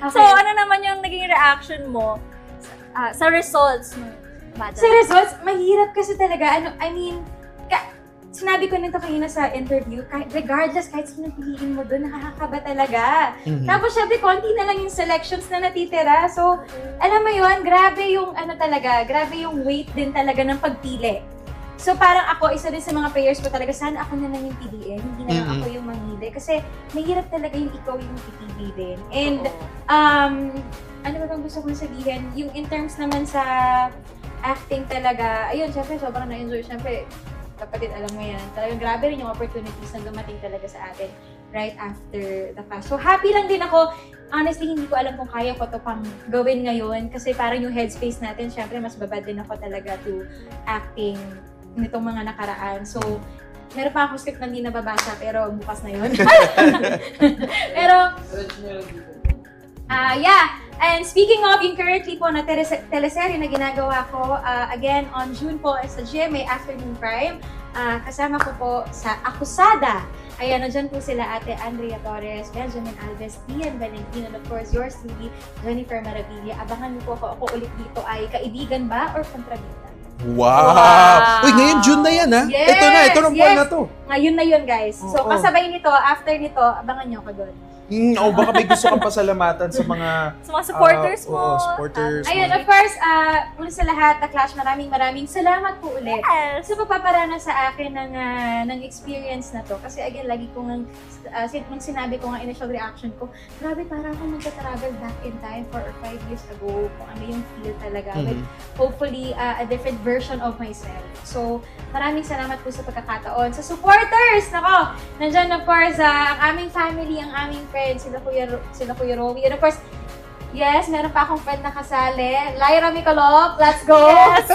Okay. So, ano naman yung naging reaction mo sa results ng battle? Sa results, mahirap kasi talaga. Sinabi ko nito kanina sa interview, regardless, kahit sino piliin mo doon, nakakaba talaga. Tapos syempre, konti na lang yung selections na natitira. So, alam mo yun, grabe yung weight din talaga ng pagpili. So parang ako, isa din sa mga players ko talaga, sana ako na lang yung piliin, hindi na lang ako yung mamili. Kasi mahirap talaga yung ikaw yung ipili din. And, ano ba bang gusto kong sabihin? Yung in terms naman sa acting talaga, ayun, syempre sobrang na-enjoy. Syempre, kapatid, alam mo yan, talagang grabe rin yung opportunities na dumating talaga sa atin right after the class. So happy lang din ako. Honestly, hindi ko alam kung kaya ko to pang gawin ngayon kasi parang yung headspace natin, syempre mas babad din ako talaga to acting nitong mga nakaraan. So, meron pa ako script na hindi nababasa, pero bukas na yun. Pero, yeah. And speaking of, yung currently po na teleserye na ginagawa ko, again, on June po sa GMA Afternoon Prime, kasama ko po sa Akusada. Ayan, nandyan po sila Ate Andrea Torres, Benjamin Alves, Ian Valentino, and of course, yours truly, Jennifer Maravilla. Abangan niyo po ako ulit dito ay kaibigan ba or kontrabida? Wow! Uy, ngayon June na yan, ha? Yes, ito na buwan na to. Ngayon na yun, guys. So, kasabay nito, after nito, abangan niyo ako doon. Baka may gusto kang pasalamatan sa mga supporters mo. Oo, supporters Ayun, mo. of course, una sa lahat, The Clash, maraming salamat po ulit. Yes. Sa pagpaparana sa akin ng experience na to. Kasi again, lagi ko nung sinabi ko nga initial reaction ko, grabe, parang ako magta-travel back in time 4 or 5 years ago, kung ano yung feel talaga. With hopefully a different version of myself. So, maraming salamat po sa pagkakataon. Sa supporters, nako, nandyan of course, ang aming family, ang aming friends, sila Kuya Rowie. And of course, yes, meron pa akong friend na kasali. Lyra Mikolov, let's go! Yes!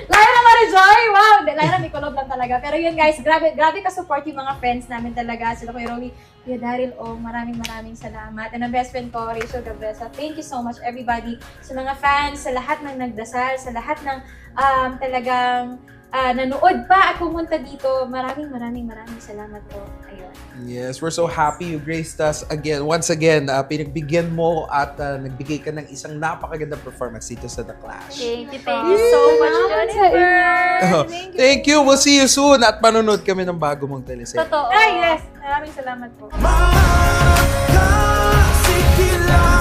Lyra Marijoy, wow! Lyra Mikolov lang talaga. Pero yun guys, grabe ka-support yung mga friends namin talaga. Sila Kuya Rowie, Kuya Daryl Ong, maraming salamat. And ang best friend ko, Rachel Gabresa. Thank you so much everybody. Sa mga fans, sa lahat ng nagdasal, sa lahat ng talagang nanood pa at pumunta dito. Maraming salamat po. Ayun. Yes, we're so happy you graced us once again. Pinagbigyan mo at nagbigay ka ng isang napakagandang performance dito sa The Clash. Thank you so much, Jennifer. Thank you. We'll see you soon at manonood kami ng bago mong teleserye. Totoo. Yes, maraming salamat po. Masikila